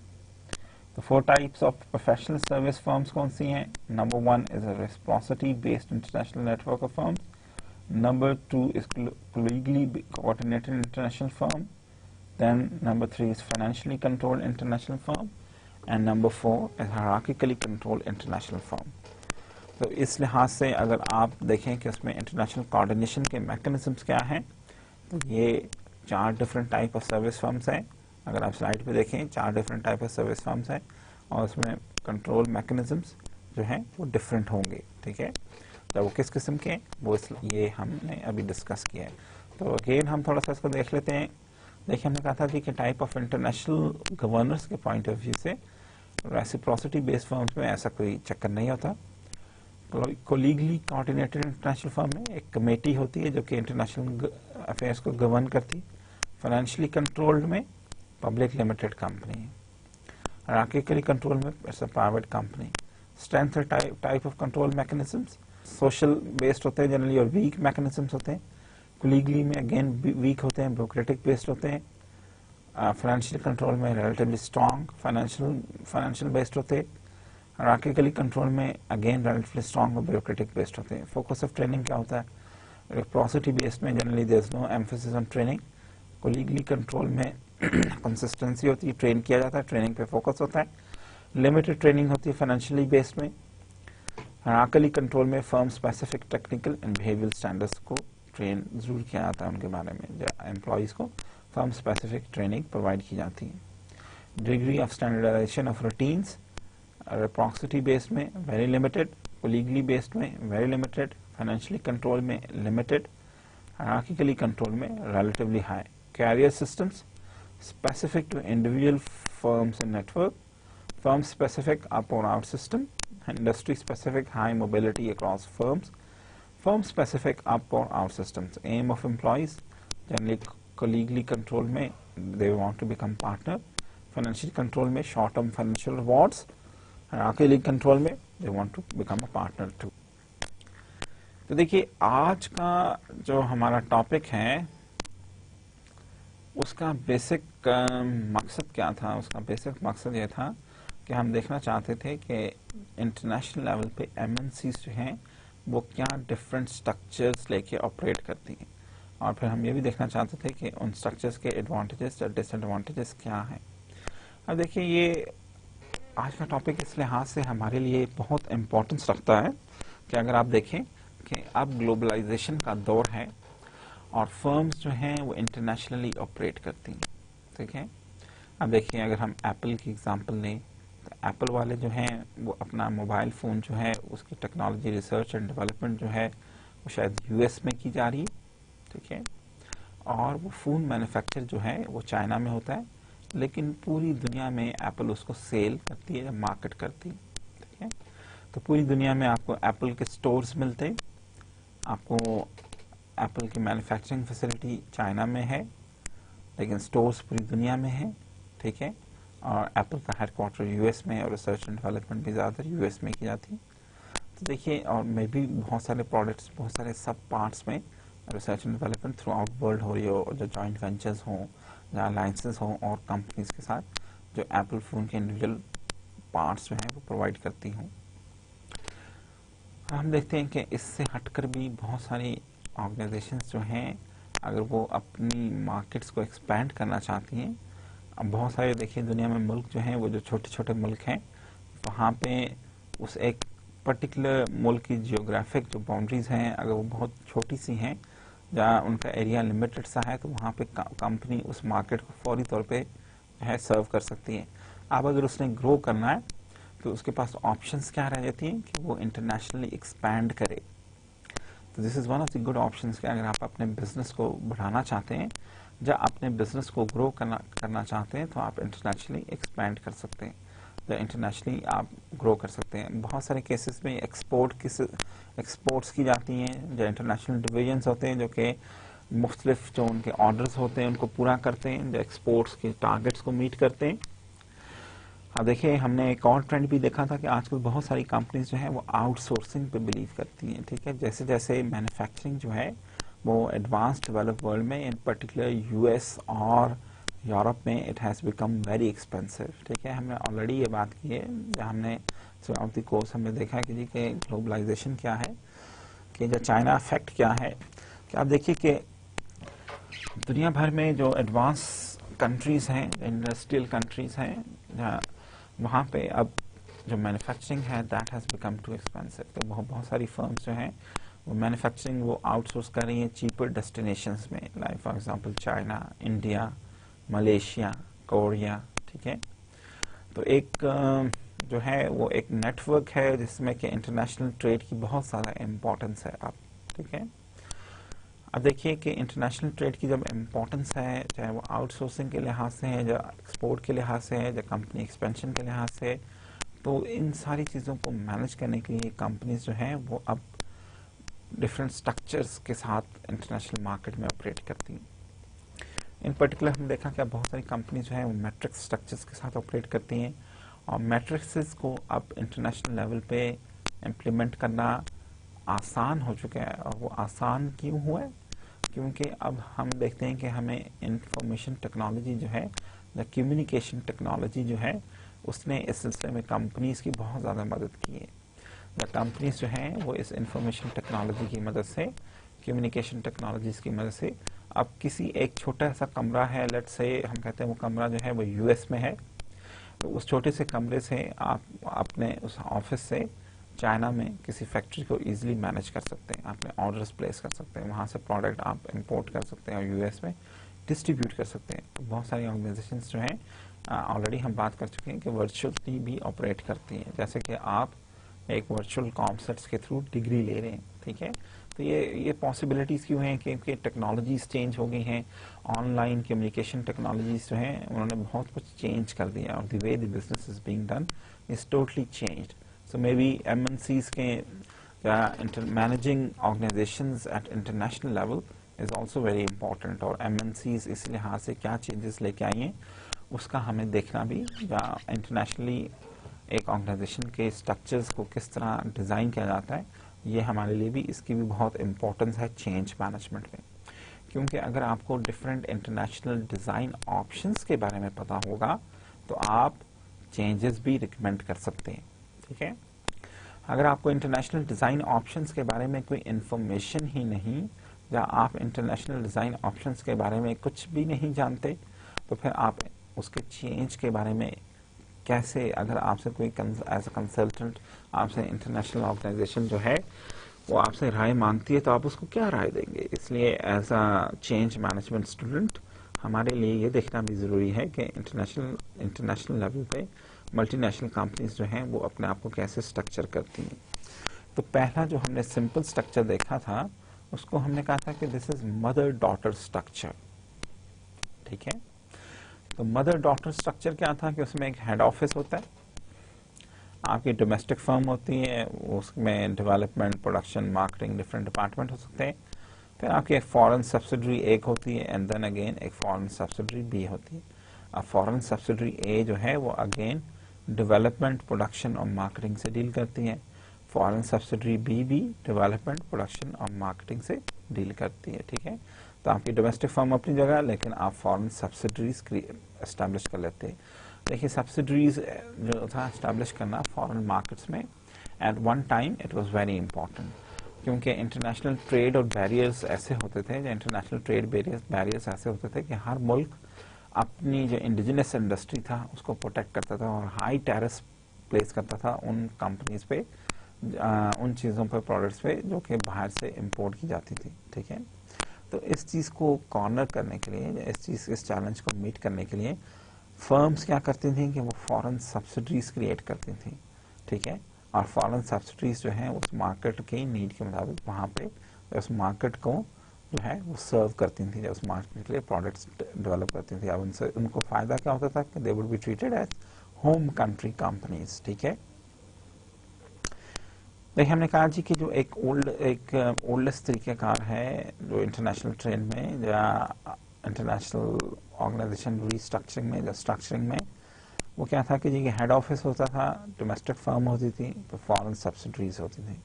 तो 4 types of professional service firms कौन सी हैं? Number 1 is a reciprocity based international network of firms, number 2 is collegially coordinated international firm, then number 3 is financially controlled international firm, and number 4 is hierarchically controlled international firm. तो इस लिहाज से अगर आप देखें कि उसमें इंटरनेशनल कोऑर्डिनेशन के मैकेनिज्म्स क्या हैं, तो ये 4 different type of service firms हैं. अगर आप स्लाइड पे देखें 4 different type of service firms हैं और उसमें कंट्रोल मैकेनिज्म्स जो हैं वो डिफरेंट होंगे. ठीक है, तो वो किस किस्म के, वो ये हमने अभी डिस्कस किया है. तो अगेन हम थोड़ा सा इसको देख लेते हैं. देखिए हमने कहा था कि टाइप ऑफ इंटरनेशनल गवर्नेंस के पॉइंट ऑफ व्यू से रेसिप्रोसिटी बेस्ड फर्म्स में ऐसा कोई चक्कर नहीं होता. कोलीगली कोऑर्डिनेटेड इंटरनेशनल फर्म में एक कमेटी होती है जो कि इंटरनेशनल अफेयर्स को गवर्न करती है. फाइनेंशियली कंट्रोल्ड में पब्लिक लिमिटेड कंपनी है. हायरार्किकली कंट्रोल में it's a private company. Strength type of control mechanisms social based होते हैं जनरली और वीक मैकेनिज्म्स होते हैं. कोलीगली में अगेन वीक होते हैं, ब्यूरोक्रेटिक बेस्ड होते हैं. फाइनेंशियल कंट्रोल में रिलेटिवली स्ट्रॉन्ग फाइनेंशियल बेस्ड होते हैं. हायरार्किकली कंट्रोल में अगेन रिलेटिवली स्ट्रॉन्ग और ब्यूरोक्रेटिक बेस्ड होते हैं. फोकस ऑफ ट्रेनिंग क्या होता है? रेसिप्रोसिटी बेस्ड में generally there is no emphasis on training. Collegially control में कंसिस्टेंसी होती है, ट्रेन किया जाता है, ट्रेनिंग पे फोकस होता है. लिमिटेड ट्रेनिंग होती है फाइनेंशियली बेस्ड में. हायरार्किकली कंट्रोल में firm specific technical and behavioural standards को ट्रेन जरूर किया जाता है उनके बारे में. एम्प्लॉयज को फर्म स्पेसिफिक ट्रेनिंग प्रोवाइड की जाती है. Degree of standardization of routines reciprocity based में वेरी लिमिटेड, कोलीगली बेस्ड में वेरी लिमिटेड, फाइनेंशियली कंट्रोल में लिमिटेड, हायरार्किकली कंट्रोल में relatively high. Carrier systems specific to individual firms and network, firm specific up or out system, industry specific high mobility across firms, firm specific up or out systems. Aim of employees generally collegially control में they want to become partner, financial control में short term financial rewards, hierarchically control में they want to become a partner too. तो देखिए आज का जो हमारा topic है उसका बेसिक मकसद क्या था? उसका बेसिक मकसद ये था कि हम देखना चाहते थे कि इंटरनेशनल लेवल पे एमएनसीज जो हैं वो क्या डिफरेंट स्ट्रक्चर्स लेके ऑपरेट करती हैं, और फिर हम ये भी देखना चाहते थे कि उन स्ट्रक्चर्स के एडवांटेजेस या डिसएडवांटेजेस क्या हैं. अब देखिए ये आज का टॉपिक इस लिहाज से हमारे लिए बहुत इम्पोर्टेंस रखता है कि अगर आप देखें कि अब ग्लोबलाइजेशन का दौर है और फर्म्स जो हैं वो इंटरनेशनली ऑपरेट करती हैं. ठीक है, अब देखिए अगर हम एप्पल की एग्जांपल लें तो एप्पल वाले जो हैं वो अपना मोबाइल फ़ोन जो है उसकी टेक्नोलॉजी रिसर्च एंड डेवलपमेंट जो है वो शायद यूएस में की जा रही है. ठीक है, और वो फ़ोन मैन्युफैक्चर जो है वो चाइना में होता है, लेकिन पूरी दुनिया में एप्पल उसको सेल करती है या मार्केट करती है. ठीक है, तो पूरी दुनिया में आपको एप्पल के स्टोर्स मिलते हैं. आपको एप्पल की मैन्युफैक्चरिंग फैसिलिटी चाइना में है लेकिन स्टोर्स पूरी दुनिया में है. ठीक है, और एप्पल का हेडक्वार्टर यूएस में है और रिसर्च एंड डेवलपमेंट भी ज़्यादातर यूएस में की जाती है. तो देखिए और मे भी बहुत सारे प्रोडक्ट्स, बहुत सारे सब पार्ट्स में research and development through out world हो रही हो, जो जॉइंट वेंचर्स हों या अलायंसेस हों और कंपनीज के साथ जो एप्पल फ़ोन के इंडिविजुअल पार्ट्स जो हैं वो प्रोवाइड करती हों. हम देखते हैं कि इससे हटकर भी बहुत सारी ऑर्गेनाइजेशंस जो हैं अगर वो अपनी मार्केट्स को एक्सपैंड करना चाहती हैं. अब बहुत सारे देखिए दुनिया में मुल्क जो हैं वो जो छोटे छोटे मुल्क हैं वहाँ पे उस एक पर्टिकुलर मुल्क की जियोग्राफिक जो बाउंड्रीज हैं अगर वो बहुत छोटी सी हैं, जहाँ उनका एरिया लिमिटेड सा है, तो वहाँ पे कंपनी उस मार्केट को फौरी तौर पे है सर्व कर सकती है। अब अगर उसने ग्रो करना है तो उसके पास ऑप्शंस क्या रह जाती हैं कि वो इंटरनेशनली एक्सपैंड करे। तो this is one of the good options कि अगर आप अपने बिजनेस को बढ़ाना चाहते हैं या अपने बिजनेस को ग्रो करना चाहते हैं तो आप इंटरनेशनली एक्सपैंड कर सकते हैं या इंटरनेशनली आप ग्रो कर सकते हैं। बहुत सारे केसेस में एक्सपोर्ट्स की जाती हैं, जो इंटरनेशनल डिवीजन्स होते हैं जो कि मुख्तलिफ जो उनके ऑर्डर्स होते हैं उनको पूरा करते हैं, जो एक्सपोर्ट्स के टारगेट्स को मीट करते हैं। अब देखिए हमने एक और ट्रेंड भी देखा था कि आजकल बहुत सारी कंपनीज जो है वो आउटसोर्सिंग पे बिलीव करती हैं। ठीक है, जैसे जैसे मैन्युफैक्चरिंग जो है वो एडवांस डेवलप्ड वर्ल्ड में, इन पर्टिकुलर यूएस और यूरोप में, it has become very expensive. ठीक है, हमने ऑलरेडी ये बात की है, जहाँ हमने थ्रू आउट द कोर्स हमने देखा कि जी कि ग्लोबलाइजेशन क्या है, कि जो चाइना इफेक्ट क्या है। कि आप देखिए कि दुनिया भर में जो एडवांस कंट्रीज हैं, इंडस्ट्रियल कंट्रीज हैं, जहाँ वहाँ पे अब जो मैन्युफैक्चरिंग है that has become too expensive. तो बहुत सारी फर्म्स जो हैं वो मैन्युफैक्चरिंग वो आउटसोर्स कर रही हैं चीपर डेस्टिनेशंस में, like for example China, India, Malaysia, Korea. ठीक है, तो एक जो है वो एक नेटवर्क है जिसमें कि इंटरनेशनल ट्रेड की बहुत ज़्यादा इम्पोर्टेंस है अब। ठीक है, अब देखिए कि इंटरनेशनल ट्रेड की जब इम्पोर्टेंस है, चाहे वो आउटसोर्सिंग के लिहाज से है, या एक्सपोर्ट के लिहाज से है, या कंपनी एक्सपेंशन के लिहाज से, तो इन सारी चीज़ों को मैनेज करने के लिए कंपनीज जो हैं वो अब डिफरेंट स्ट्रक्चर्स के साथ इंटरनेशनल मार्केट में ऑपरेट करती हैं। इन पर्टिकुलर हमने देखा कि बहुत सारी कंपनी जो है वो मैट्रिक्स स्ट्रक्चर्स के साथ ऑपरेट करती हैं, और मैट्रिक्स को अब इंटरनेशनल लेवल पे इम्प्लीमेंट करना आसान हो चुका है। और वो आसान क्यों हुआ है? क्योंकि अब हम देखते हैं कि हमें इंफॉर्मेशन टेक्नोलॉजी जो है, या कम्युनिकेशन टेक्नोलॉजी जो है, उसने इस सिलसिले में कंपनीज की बहुत ज़्यादा मदद की है। या कंपनीज जो हैं वो इस इंफॉर्मेशन टेक्नोलॉजी की मदद से, कम्युनिकेशन टेक्नोलॉजीज की मदद से, अब किसी एक छोटा सा कमरा है, लेट्स से हम कहते हैं वो कमरा जो है वो यूएस में है, तो उस छोटे से कमरे से आप अपने उस ऑफिस से चाइना में किसी फैक्ट्री को इजीली मैनेज कर सकते हैं, अपने ऑर्डर्स प्लेस कर सकते हैं, वहाँ से प्रोडक्ट आप इंपोर्ट कर सकते हैं और यूएस में डिस्ट्रीब्यूट कर सकते हैं। तो बहुत सारी ऑर्गेनाइजेशंस जो हैं ऑलरेडी हम बात कर चुके हैं कि वर्चुअली भी ऑपरेट करती हैं, जैसे कि आप एक वर्चुअल कॉन्सर्ट्स के थ्रू डिग्री ले रहे हैं। ठीक है, तो ये पॉसिबिलिटीज़ क्यों हैं? क्योंकि टेक्नोलॉजीज चेंज हो गई हैं, ऑनलाइन कम्युनिकेशन टेक्नोलॉजीज जो हैं उन्होंने बहुत कुछ चेंज कर दिया, और the way the business is being done is totally changed. So maybe MNCs के managing organizations at international level is also very important, और MNCs इस लिहाज से क्या changes लेके आई हैं उसका हमें देखना भी, या इंटरनेशनली एक ऑर्गेनाइजेशन के स्ट्रक्चर्स को किस तरह डिज़ाइन किया जाता है, ये हमारे लिए भी, इसकी भी बहुत इम्पोर्टेंस है चेंज मैनेजमेंट में। क्योंकि अगर आपको डिफरेंट इंटरनेशनल डिज़ाइन ऑप्शंस के बारे में पता होगा तो आप चेंजेस भी रिकमेंड कर सकते हैं। ठीक है, अगर आपको इंटरनेशनल डिज़ाइन ऑप्शंस के बारे में कोई इन्फॉर्मेशन ही नहीं, या आप इंटरनेशनल डिज़ाइन ऑप्शंस के बारे में कुछ भी नहीं जानते, तो फिर आप उसके चेंज के बारे में कैसे, अगर आपसे कोई एज अ कंसल्टेंट आपसे इंटरनेशनल ऑर्गेनाइजेशन जो है वो आपसे राय मांगती है, तो आप उसको क्या राय देंगे? इसलिए as a change management student हमारे लिए ये देखना भी ज़रूरी है कि इंटरनेशनल लेवल पे मल्टीनेशनल कंपनीज जो हैं वो अपने आप को कैसे स्ट्रक्चर करती हैं। तो पहला जो हमने सिंपल स्ट्रक्चर देखा था उसको हमने कहा था कि this is mother daughter structure. ठीक है, तो मदर डॉटर स्ट्रक्चर क्या था कि उसमें एक हेड ऑफिस होता है, आपकी डोमेस्टिक फर्म होती है, उसमें development, production, marketing, different department हो सकते हैं। फिर आपकी एक फॉरेन सब्सिडरी एक होती है, एंड देन अगेन एक फॉरेन सब्सिडरी बी होती है। अब फॉरेन सब्सिडरी ए जो है वो अगेन डेवलपमेंट, प्रोडक्शन और मार्केटिंग से डील करती हैं। फॉरेन सब्सिडरी बी भी डेवलपमेंट, प्रोडक्शन और मार्केटिंग से डील करती है। ठीक है, तो आपकी डोमेस्टिक फर्म अपनी जगह, लेकिन आप फॉरेन सब्सिडरीज एस्टैब्लिश कर लेते हैं। देखिए सब्सिडरीज जो था एस्टैब्लिश करना फॉरेन मार्केट्स में at one time it was very important, क्योंकि इंटरनेशनल ट्रेड और बैरियर्स ऐसे होते थे, इंटरनेशनल ट्रेड बैरियर्स ऐसे होते थे कि हर मुल्क अपनी जो इंडिजिनस इंडस्ट्री था उसको प्रोटेक्ट करता था और हाई टैरिफ प्लेस करता था उन कंपनीज पे उन चीज़ों पर प्रोडक्ट्स पे जो कि बाहर से इंपोर्ट की जाती थी, ठीक है। तो इस चीज़ को कॉर्नर करने के लिए, इस चैलेंज को मीट करने के लिए फर्म्स क्या करती थी कि वो फॉरेन सब्सिडीज क्रिएट करती थी, ठीक है। और फॉरेन सब्सिडीज जो है उस मार्केट के नीड के मुताबिक वहाँ पे उस मार्केट को जो है वो सर्व करती थी, उस मार्केट के लिए प्रोडक्ट्स डेवलप करती थी। अब उनसे उनको फ़ायदा क्या होता था कि they would be treated as home country companies, ठीक है। देखिए हमने कहा जी कि जो एक ओल्डेस्ट तरीक़ाकार है जो इंटरनेशनल ट्रेड में या इंटरनेशनल ऑर्गेनाइजेशन रीस्ट्रक्चरिंग में या स्ट्रक्चरिंग में, वो क्या था कि जी हेड ऑफिस होता था, डोमेस्टिक फर्म होती थी, तो फॉरेन सब्सिडरीज होती थी।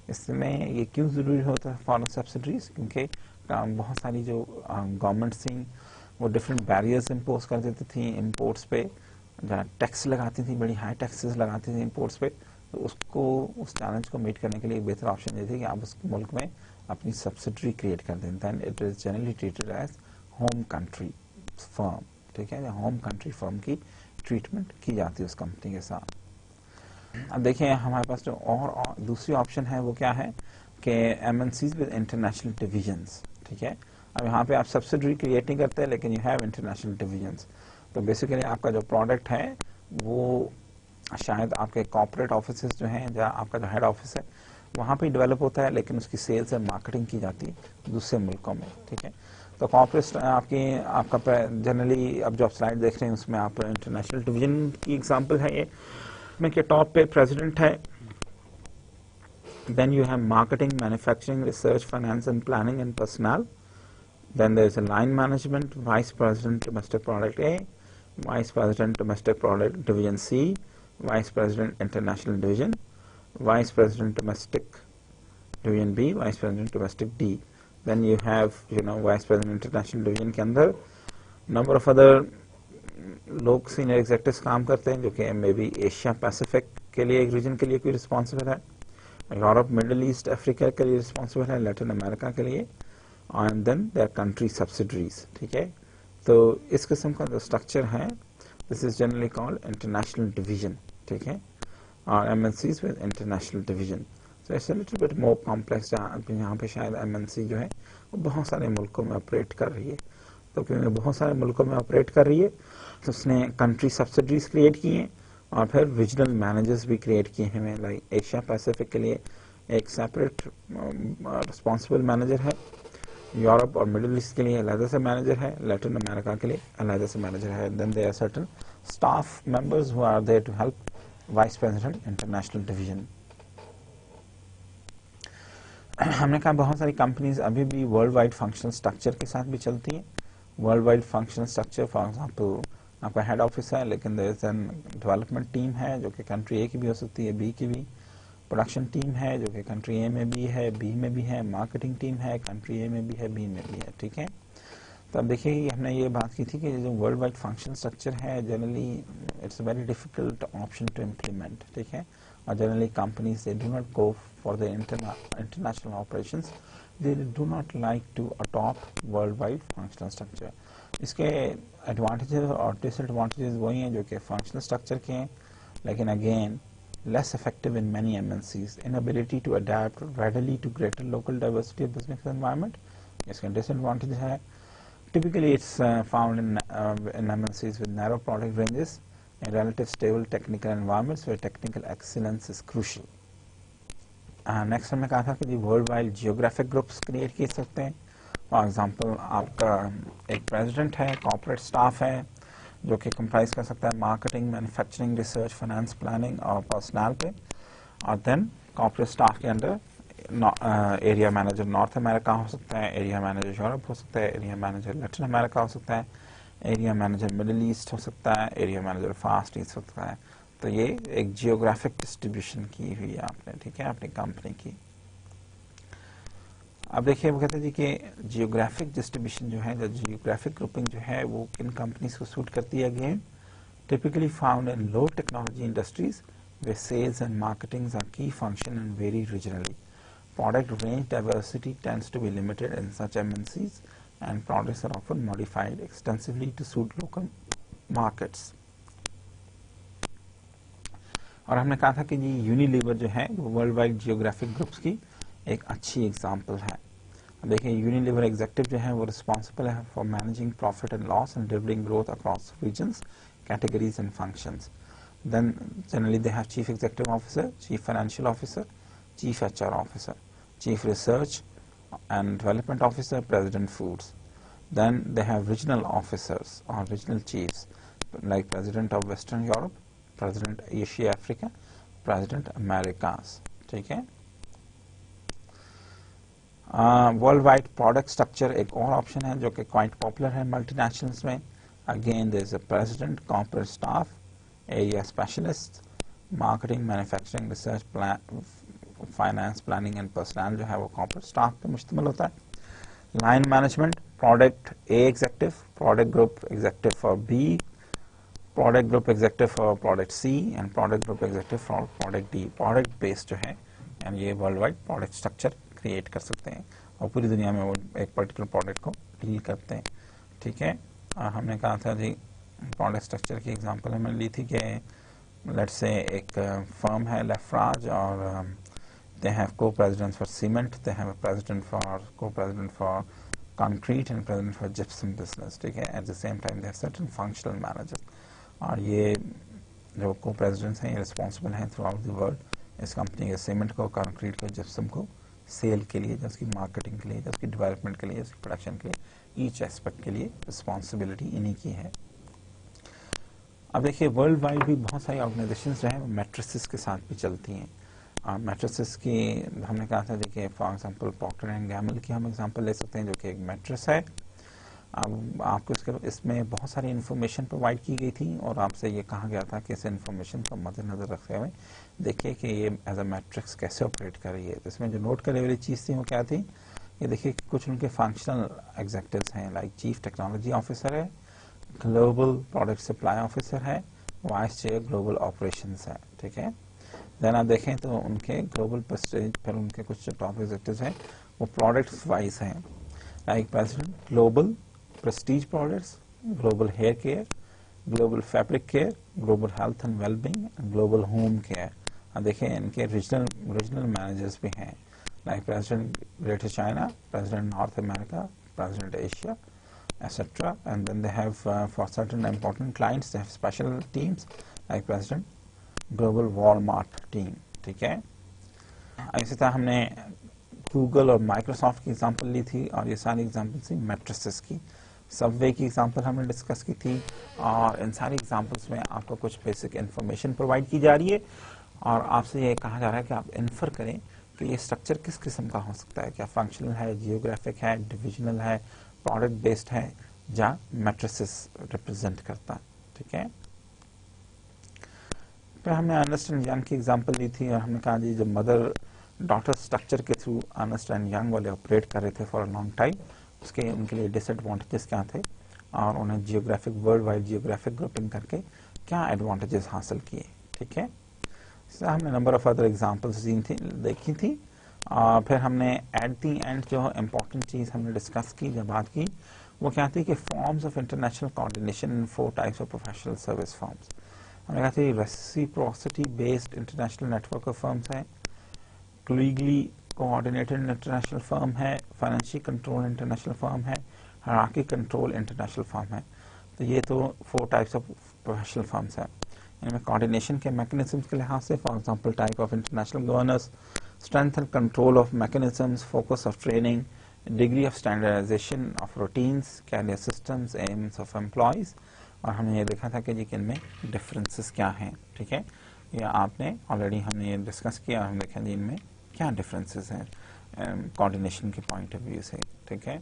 इसमें ये क्यों ज़रूरी होता है फॉरेन सब्सिडरीज, क्योंकि बहुत सारी जो गवर्नमेंट्स थी वो डिफरेंट बैरियर्स इम्पोज कर देती थी इम्पोर्ट्स पे, जहाँ टैक्स लगाती थी, बड़ी हाई टैक्सेस लगाती थी इम्पोर्ट्स पे। तो उसको उस चैलेंज को मीट करने के लिए एक बेहतर ऑप्शन ये थी कि आप उस मुल्क में अपनी सब्सिडरी क्रिएट कर दें, then it is generally treated as home country firm, ठीक है। होम कंट्री फर्म की ट्रीटमेंट की जाती है उस कंपनी के साथ। अब देखिए हमारे पास जो और दूसरी ऑप्शन है वो क्या है कि एमएनसीज विद इंटरनेशनल डिविजन्स, ठीक है। अब यहाँ पे आप सब्सिडरी क्रिएट नहीं करते लेकिन यू हैव इंटरनेशनल डिविजन्स, तो बेसिकली आपका जो प्रोडक्ट है वो शायद आपके कॉर्पोरेट ऑफिसेज जो हैं, जहाँ आपका जो हेड ऑफिस है वहाँ पे डेवलप होता है, लेकिन उसकी सेल्स एंड मार्केटिंग की जाती है दूसरे मुल्कों में, ठीक है। तो कॉर्पोरेट आपका जनरली अब जो आप स्लाइड देख रहे हैं उसमें आप इंटरनेशनल डिवीजन की एग्जांपल है ये, में के टॉप पे प्रेसिडेंट है, then you have marketing, manufacturing, research, finance and planning and personnel. Then there is a line management, vice president domestic product A, vice president domestic product division C, vice president international division, vice president domestic division B, vice president domestic D. Then you have vice president international division के अंदर number of other लोग senior एग्जेक्टिव्स काम करते हैं जो कि may be Asia Pacific के लिए एक रीजन के लिए कोई रिस्पॉन्सिबल है, यूरोप मिडिल ईस्ट अफ्रीका के लिए रिस्पॉन्सिबल है, लैटिन अमेरिका के लिए, and then their country subsidiaries, ठीक है। तो इस किस्म का जो स्ट्रक्चर है this is generally called international division, ठीक है, और MNCs with international division. So it's a little bit more complex, यहाँ पे शायद एमएनसी जो है वो बहुत सारे मुल्कों में ऑपरेट कर रही है। तो क्योंकि बहुत सारे मुल्कों में ऑपरेट कर रही है तो उसने कंट्री सब्सिडरीज क्रिएट की हैं और फिर रीजनल मैनेजर्स भी क्रिएट किए हैं। लाइक एशिया पैसिफिक के लिए एक सेपरेट रिस्पॉन्सिबल मैनेजर है, यूरोप और मिडिल ईस्ट के लिए अलग से मैनेजर है, लैटिन अमेरिका के लिए अलग से मैनेजर है। Then there are certain staff members who are there to help vice president international division. हमने कहा बहुत सारी कंपनीज अभी भी वर्ल्ड वाइड फंक्शनल स्ट्रक्चर के साथ भी चलती हैं। World wide functional structure for example आपका हेड ऑफिस है, लेकिन there is an development team है जो कि कंट्री ए की भी हो सकती है, बी की भी, प्रोडक्शन टीम है जो कि कंट्री ए में भी है, बी में भी है, मार्केटिंग टीम है कंट्री ए में भी है, बी में भी है, ठीक है। तो अब देखिए हमने ये बात की थी कि जो वर्ल्ड वाइड फंक्शनल स्ट्रक्चर है generally it's a very difficult option to implement, ठीक है। और generally companies they do not go for the international operations, they do not like to adopt worldwide functional structure. इसके advantages और disadvantages वही हैं जो कि फंक्शनल स्ट्रक्चर के हैं, लेकिन again less effective in many MNCs, inability to adapt readily to greater local diversity of business environment. इसका disadvantage है typically it's found in MNCs with narrow product ranges and relative stable technical environments where technical excellence is crucial. Next हमने कहा था कि world wide geographic groups create कर सकते हैं। For example आपका एक प्रेसिडेंट है, कॉर्पोरेट स्टाफ है जो कि कंप्राइज कर सकता है marketing, manufacturing, research, finance, planning और पर्सनल पे, और देन कॉर्पोरेट स्टाफ के अंदर एरिया मैनेजर नॉर्थ अमेरिका हो सकता है, एरिया मैनेजर यूरोप हो सकता है, एरिया मैनेजर लैटिन अमेरिका हो सकता है, एरिया मैनेजर मिडिल ईस्ट हो सकता है, एरिया मैनेजर फास्ट ईस्ट हो सकता है। तो ये एक जियोग्राफिक डिस्ट्रीब्यूशन की हुई है आपने, ठीक है, अपनी कंपनी की। अब देखिए वो कहते हैं जी कि जियोग्राफिक डिस्ट्रीब्यूशन जो है, जियोग्राफिक ग्रुपिंग जो है वो किन कंपनीज को सूट करती है। Again typically found in low technology industries where sales and marketing are key function and very regionally. Product range diversity tends to be limited in such MNCs and products are often modified extensively to suit local markets. और हमने कहा था कि जी Unilever जो है वो world wide geographic groups की एक अच्छी एग्जांपल है। देखिए यूनिलीवर एग्जीक्यूटिव जो है वो रिस्पॉन्सिबल है for managing profit and loss and delivering growth across regions, categories and functions. Then generally they have chief executive officer, chief financial officer, chief HR officer, chief research and development officer, president foods. Then they have regional officers or regional chiefs like president of Western Europe, president Asia Africa, president Americas. ठीक है। World wide product structure एक और option है जो कि quite popular है multinationals में। Again there is a president, corporate staff, area specialist, marketing, manufacturing, research, finance, planning and personnel जो है वो कॉर्पोरेट स्टाफ पे मुश्तमिल होता है। Line management, product A executive, product group executive for B, product group executive for product C and product group executive for product D. Product based जो है and ये world wide product structure create कर सकते हैं और पूरी दुनिया में वो एक पर्टिकुलर प्रोडक्ट को डील करते हैं। ठीक है। और हमने कहा था जी प्रोडक्ट स्ट्रक्चर की एग्जांपल हमने ली थी कि लेट्स से एक फर्म है लेफ्राज और they have co president for cement, they have president for co president for concrete and president for gypsum business. ठीक है। At the same time they have certain functional manager और ये जो co presidents हैं ये responsible हैं throughout the world इस company के सीमेंट को, कंक्रीट को, जिप्सम को सेल के लिए, उसकी मार्केटिंग के लिए, उसकी डेवलपमेंट के लिए, उसकी प्रोडक्शन के लिए, ईच एस्पेक्ट के लिए रिस्पॉन्सिबिलिटी इन्हीं की है। अब देखिए वर्ल्ड वाइड भी बहुत सारी ऑर्गेनाइजेशंस जो हैं मैट्रिसेस के साथ भी चलती हैं। मैट्रिसेस की हमने कहा था देखिए फॉर एग्जांपल प्रॉक्टर एंड गैमल की हम एग्जांपल ले सकते हैं जो कि एक मैट्रिस है। अब आपको इसमें बहुत सारी इन्फॉर्मेशन प्रोवाइड की गई थी और आपसे ये कहा गया था कि इस इन्फॉर्मेशन को मद्देनजर रखते हुए देखिए कि ये एज अ मैट्रिक्स कैसे ऑपरेट कर रही है। तो इसमें जो नोट करने वाली चीज़ थी वो क्या थी, ये देखिए कुछ उनके फंक्शनल एग्जीक्यूटिव्स हैं लाइक चीफ टेक्नोलॉजी ऑफिसर है, ग्लोबल प्रोडक्ट सप्लाई ऑफिसर है, वाइस चेयर ग्लोबल ऑपरेशंस है। ठीक है। देन आप देखें तो उनके ग्लोबल प्रेस्टीज पर उनके कुछ टॉप एग्जीक्यूटिव्स हैं वो प्रोडक्ट्स वाइज हैं like president global prestige products, global hair care, global fabric care, global health and well-being, and global home care. अब देखें इनके रीजनल मैनेजर्स भी हैं like president greater China, president north America, president Asia, etc. And then they have for certain important clients they have special teams like president global Walmart team. ठीक है। इसी तरह हमने गूगल और माइक्रोसॉफ्ट की example ली थी और ये सारी एग्जांपल्स थी मैट्रिसेस की। सबवे की एग्जांपल हमने डिस्कस की थी और इन सारी एग्जांपल्स में आपको कुछ बेसिक इन्फॉर्मेशन प्रोवाइड की जा रही है और आपसे ये कहा जा रहा है कि आप इन्फर करें कि ये स्ट्रक्चर किस किस्म का हो सकता है, क्या फंक्शनल है, जियोग्राफिक है, डिविजनल है, प्रोडक्ट बेस्ड है या मैट्रिसेस रिप्रेजेंट करता है। ठीक है। फिर हमने अर्नेस्ट एंड यंग की एग्जांपल ली थी और हमने कहा जी जब मदर डॉटर स्ट्रक्चर के थ्रू अर्नेस्ट एंड यंग वाले ऑपरेट कर रहे थे फॉर अ लॉन्ग टाइम उसके उनके लिए डिसएडवांटेजेस क्या थे और उन्हें geographic world wide geographic grouping करके क्या एडवांटेजेस हासिल किए। ठीक है। हमने नंबर ऑफ अदर एग्जांपल्स देखी थी और फिर हमने एट दी एंड जो इम्पोर्टेंट चीज़ हमने डिस्कस की जब बात की वो क्या थी कि forms of international coordination in 4 types of professional service forms. हमने कहा थी reciprocity based international network of firms है, लीगली कोऑर्डिनेटेड इंटरनेशनल फर्म है, फाइनेंशियल कंट्रोल इंटरनेशनल फर्म है, हायरार्की कंट्रोल इंटरनेशनल फर्म है। तो ये तो 4 टाइप्स ऑफ प्रोफेशनल फर्म्स हैं। इनमें कोऑर्डिनेशन के मैकेनिज्म्स के लिहाज से for example type of international governance, strength and control of mechanisms, focus of training, degree of standardization of routines, career systems, aims of employees. और हमने ये देखा था कि जी इनमें डिफरेंसेस क्या हैं। ठीक है। ये आपने ऑलरेडी हमने ये डिस्कस किया और हम देखें जी इनमें क्या डिफरेंसेस हैं कोऑर्डिनेशन के पॉइंट ऑफ व्यू से। ठीक है।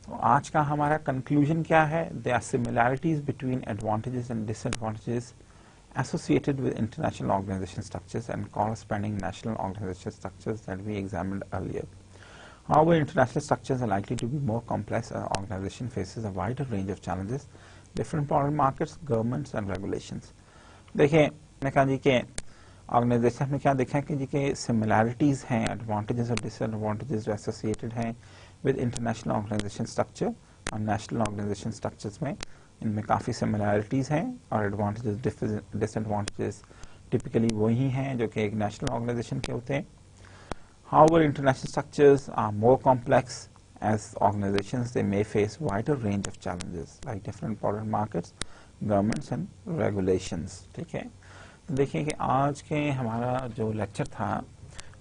तो आज का हमारा कंक्लूजन क्या है, there are similarities between advantages and disadvantages associated with international organization structures and corresponding national organization structures that we examined earlier. However, international structures are likely to be more complex as an organization faces a wider range of challenges, different product markets, governments and regulations. देखिए मैंने कहा जी कि organisation में क्या देखा कि जी के similarities हैं, एडवांटेजेस और डिसएडवांटेजेस जो एसोसिएटेड हैं विद इंटरनेशनल ऑर्गेनाइजेशन स्ट्रक्चर और नेशनल ऑर्गेनाइजेशन स्ट्रक्चर्स में इनमें काफ़ी सिमिलैरिटीज हैं और एडवांटेजेस डिसएडवांटेजेस टिपिकली वही हैं जो कि एक नेशनल ऑर्गेनाइजेशन के होते हैं. However, international structures are more complex as organizations they may face wider range of challenges like different important markets, governments and regulations. ठीक है, देखिए कि आज के हमारा जो लेक्चर था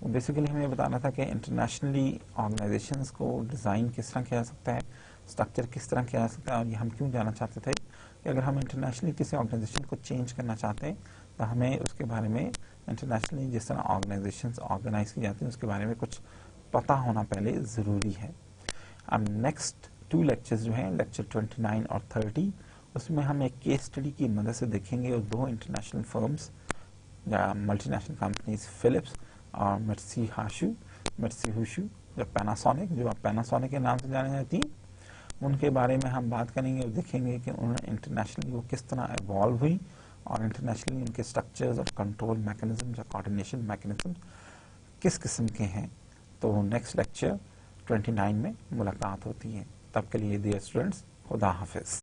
वो बेसिकली हमें बताना था कि इंटरनेशनली ऑर्गेनाइजेशंस को डिज़ाइन किस तरह किया जा सकता है, स्ट्रक्चर किस तरह किया जा सकता है, और ये हम क्यों जानना चाहते थे कि अगर हम इंटरनेशनली किसी ऑर्गेनाइजेशन को चेंज करना चाहते हैं तो हमें उसके बारे में इंटरनेशनली जिस तरह ऑर्गेनाइजेशंस ऑर्गेनाइज की जाती हैं उसके बारे में कुछ पता होना पहले ज़रूरी है. अब नेक्स्ट 2 लेक्चर्स जो हैं, लेक्चर 29 और 30, उसमें हम एक केस स्टडी की मदद से देखेंगे और 2 इंटरनेशनल फर्म्स या मल्टीनेशनल कंपनीज फिलिप्स और मित्सुबिशी जो पैनासोनिक, जो आप पैनासोनिक के नाम से जानी जाती हैं, उनके बारे में हम बात करेंगे और देखेंगे कि उन्होंने इंटरनेशनली वो किस तरह इवॉल्व हुई और इंटरनेशनली उनके स्ट्रक्चर्स और कंट्रोल मैकेनिज्म या कोऑर्डिनेशन मैकेनिज्म किस किस्म के हैं. तो नेक्स्ट लेक्चर 29 में मुलाकात होती है. तब के लिए डियर स्टूडेंट्स, खुदा हाफिज.